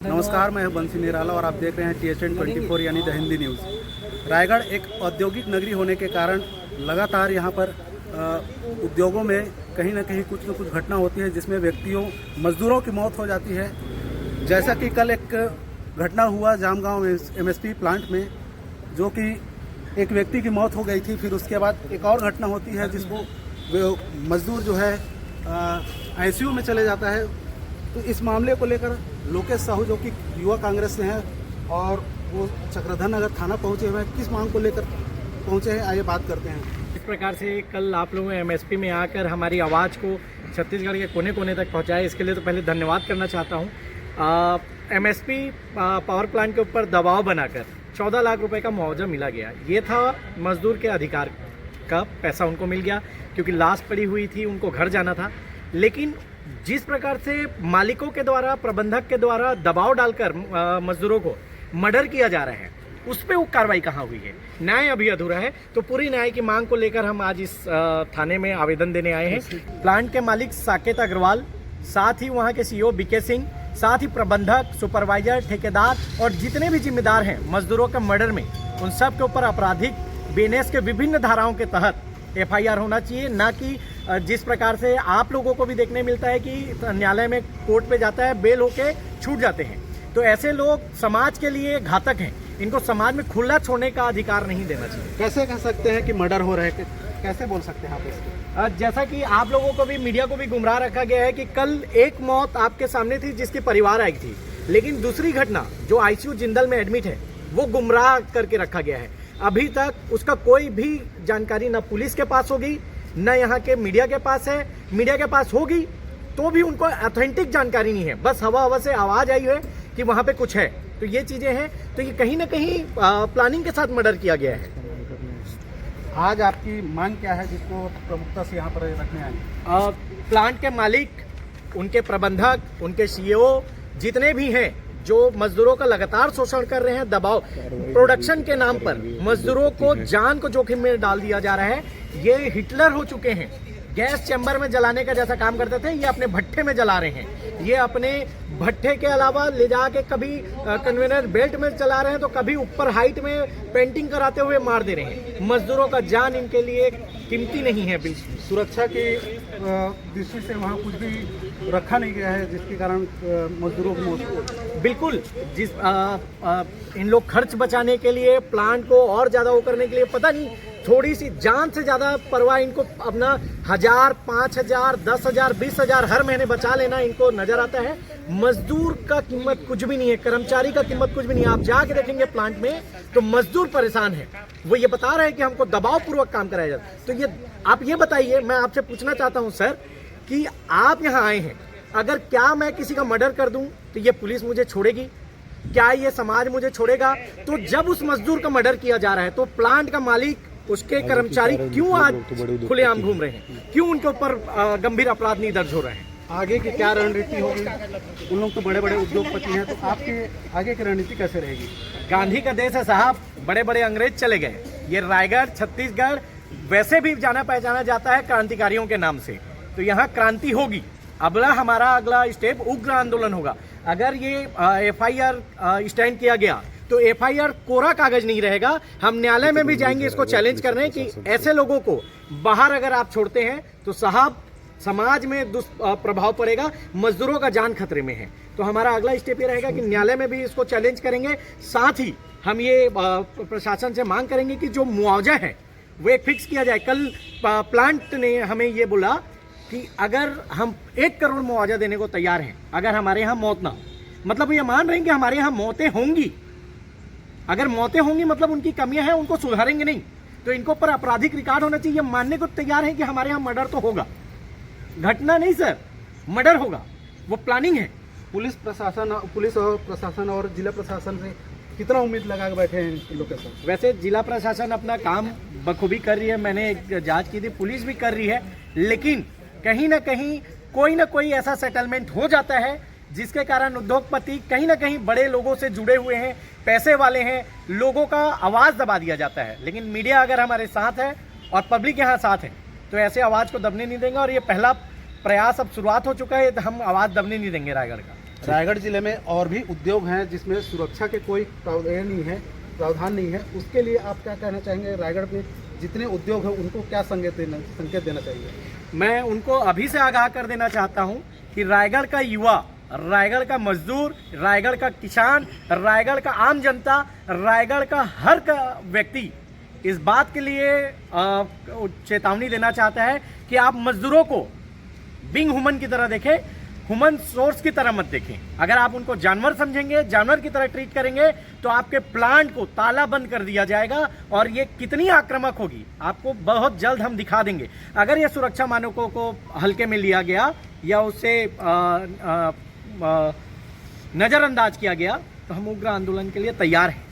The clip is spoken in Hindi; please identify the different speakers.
Speaker 1: नमस्कार, मैं हूं बंसी निराला और आप देख रहे हैं THN 24 यानी द हिंदी न्यूज़। रायगढ़ एक औद्योगिक नगरी होने के कारण लगातार यहां पर उद्योगों में कहीं ना कहीं कुछ न कुछ घटना होती है जिसमें मजदूरों की मौत हो जाती है। जैसा कि कल एक घटना हुआ जामगांव MSP प्लांट में, जो कि एक व्यक्ति की मौत हो गई थी। फिर उसके बाद एक और घटना होती है जिसको मजदूर जो है ICU में चले जाता है। तो इस मामले को लेकर लोकेश साहू, जो कि युवा कांग्रेस से हैं और वो चक्रधर नगर थाना पहुंचे हुए हैं, किस मांग को लेकर पहुंचे हैं, आइए बात करते हैं।
Speaker 2: इस प्रकार से कल आप लोगों ने MSP में आकर हमारी आवाज़ को छत्तीसगढ़ के कोने कोने तक पहुंचाया, इसके लिए तो पहले धन्यवाद करना चाहता हूं। MSP पावर प्लांट के ऊपर दबाव बनाकर 14 लाख रुपए का मुआवजा मिला गया। ये था मजदूर के अधिकार का पैसा, उनको मिल गया क्योंकि लाश पड़ी हुई थी, उनको घर जाना था। लेकिन जिस प्रकार से मालिकों के द्वारा, प्रबंधक के द्वारा दबाव डालकर मजदूरों को मर्डर किया जा रहा है, उस पर वो कार्रवाई कहाँ हुई है? न्याय अभी अधूरा है। तो पूरी न्याय की मांग को लेकर हम आज इस थाने में आवेदन देने आए हैं। प्लांट के मालिक साकेत अग्रवाल, साथ ही वहाँ के CEO BK सिंह, साथ ही प्रबंधक, सुपरवाइजर, ठेकेदार और जितने भी जिम्मेदार हैं मजदूरों के मर्डर में, उन सब के ऊपर आपराधिक BNS के विभिन्न धाराओं के तहत FIR होना चाहिए। ना कि जिस प्रकार से आप लोगों को भी देखने मिलता है कि न्यायालय में कोर्ट पे जाता है, बेल होके छूट जाते हैं। तो ऐसे लोग समाज के लिए घातक हैं, इनको समाज में खुला छोड़ने का अधिकार नहीं देना चाहिए।
Speaker 1: कैसे कह सकते हैं कि मर्डर हो रहे हैं, कैसे बोल सकते हैं आप इसको?
Speaker 2: जैसा कि आप लोगों को भी, मीडिया को भी गुमराह रखा गया है कि कल एक मौत आपके सामने थी जिसके परिवार आई थी, लेकिन दूसरी घटना जो ICU जिंदल में एडमिट है वो गुमराह करके रखा गया है। अभी तक उसका कोई भी जानकारी ना पुलिस के पास होगी, ना यहाँ के मीडिया के पास है। मीडिया के पास होगी तो भी उनको ऑथेंटिक जानकारी नहीं है, बस हवा से आवाज आई है कि वहाँ पे कुछ है। तो ये चीजें हैं, तो ये कहीं ना कहीं प्लानिंग के साथ मर्डर किया गया है।
Speaker 1: आज आपकी मांग क्या है जिसको प्रमुखता से यहाँ पर रखने आए?
Speaker 2: प्लांट के मालिक, उनके प्रबंधक, उनके CEO जितने भी हैं जो मजदूरों का लगातार शोषण कर रहे हैं, दबाव प्रोडक्शन के नाम पर मजदूरों को जान को जोखिम में डाल दिया जा रहा है। ये हिटलर हो चुके हैं। गैस चैम्बर में जलाने का जैसा काम करते थे, ये अपने भट्ठे में जला रहे हैं। ये अपने भट्ठे के अलावा ले जाके कभी कन्वेयर बेल्ट में चला रहे हैं, तो कभी ऊपर हाइट में पेंटिंग कराते हुए मार दे रहे हैं। मजदूरों का जान इनके लिए कीमती नहीं है। बिल्कुल
Speaker 1: सुरक्षा की दृष्टि से वहाँ कुछ भी रखा नहीं गया है जिसके कारण मजदूरों को मौत।
Speaker 2: बिल्कुल, जिस इन लोग खर्च बचाने के लिए, प्लांट को और ज्यादा वो करने के लिए, पता नहीं थोड़ी सी जान से ज्यादा परवाह इनको अपना 1000, 5000, 10,000, 20,000 हर महीने बचा लेना इनको नजर आता है। मजदूर का कीमत कुछ भी नहीं है, कर्मचारी का कीमत कुछ भी नहीं है। आप जाके देखेंगे प्लांट में तो मजदूर परेशान है, वो ये बता रहे हैं कि हमको दबाव पूर्वक काम कराया जाता है। तो ये आप ये बताइए, मैं आपसे पूछना चाहता हूं सर कि आप यहाँ आए हैं, अगर क्या मैं किसी का मर्डर कर दूं तो ये पुलिस मुझे छोड़ेगी? क्या ये समाज मुझे छोड़ेगा? तो जब उस मजदूर का मर्डर किया जा रहा है तो प्लांट का मालिक, उसके कर्मचारी क्यों आज खुलेआम घूम रहे हैं? क्यों उनके ऊपर गंभीर अपराध नहीं दर्ज हो रहे हैं?
Speaker 1: आगे की क्या रणनीति होगी? उन लोग तो बड़े बड़े उद्योगपति हैं, तो आपके आगे की रणनीति कैसे रहेगी?
Speaker 2: गांधी का देश है साहब, बड़े बड़े अंग्रेज चले गए। ये रायगढ़, छत्तीसगढ़ वैसे भी जाना पहचाना जाता है क्रांतिकारियों के नाम से। तो यहाँ क्रांति होगी। हमारा अगला स्टेप उग्र आंदोलन होगा। अगर ये FIR स्टैंड किया गया तो FIR कोरा कागज नहीं रहेगा। हम न्यायालय में भी जाएंगे इसको चैलेंज करने कि ऐसे लोगों को बाहर अगर आप छोड़ते हैं तो साहब समाज में दुष्प्रभाव पड़ेगा, मजदूरों का जान खतरे में है। तो हमारा अगला स्टेप ये रहेगा कि न्यायालय में भी इसको चैलेंज करेंगे। साथ ही हम ये प्रशासन से मांग करेंगे कि जो मुआवजा है वो एक फिक्स किया जाए। कल प्लांट ने हमें ये बोला कि अगर हम 1 करोड़ मुआवजा देने को तैयार हैं अगर हमारे यहाँ मौत ना हो, मतलब ये मान रहे हैं कि हमारे यहाँ मौतें होंगी। अगर मौतें होंगी मतलब उनकी कमियां हैं, उनको सुधारेंगे नहीं। तो इनको पर आपराधिक रिकॉर्ड होना चाहिए। मानने को तैयार है कि हमारे यहाँ मर्डर तो होगा, घटना नहीं सर, मर्डर होगा, वो प्लानिंग है।
Speaker 1: पुलिस और प्रशासन और जिला प्रशासन से कितना उम्मीद लगा के बैठे हैं इन लोग के साथ?
Speaker 2: वैसे जिला प्रशासन अपना काम बखूबी कर रही है, मैंने एक जांच की थी, पुलिस भी कर रही है, लेकिन कहीं ना कहीं कोई ना कोई ऐसा सेटलमेंट हो जाता है जिसके कारण उद्योगपति कहीं ना कहीं बड़े लोगों से जुड़े हुए हैं, पैसे वाले हैं, लोगों का आवाज दबा दिया जाता है। लेकिन मीडिया अगर हमारे साथ है और पब्लिक यहाँ साथ है तो ऐसे आवाज को दबने नहीं देंगे। और ये पहला प्रयास अब शुरुआत हो चुका है, तो हम आवाज दबने नहीं देंगे रायगढ़ का।
Speaker 1: रायगढ़ जिले में और भी उद्योग हैं जिसमें सुरक्षा के कोई प्रावधान नहीं है, उसके लिए आप क्या कहना चाहेंगे? रायगढ़ में जितने उद्योग हैं उनको क्या संकेत देना चाहिए?
Speaker 2: मैं उनको अभी से आगाह कर देना चाहता हूं कि रायगढ़ का युवा, रायगढ़ का मजदूर, रायगढ़ का किसान, रायगढ़ का आम जनता, रायगढ़ का हर व्यक्ति इस बात के लिए चेतावनी देना चाहता है कि आप मजदूरों को बिंग ह्यूमन की तरह देखें, ह्यूमन सोर्स की तरह मत देखें। अगर आप उनको जानवर समझेंगे, जानवर की तरह ट्रीट करेंगे तो आपके प्लांट को ताला बंद कर दिया जाएगा और ये कितनी आक्रामक होगी आपको बहुत जल्द हम दिखा देंगे। अगर ये सुरक्षा मानकों को हल्के में लिया गया या उसे नज़रअंदाज किया गया तो हम उग्र आंदोलन के लिए तैयार हैं।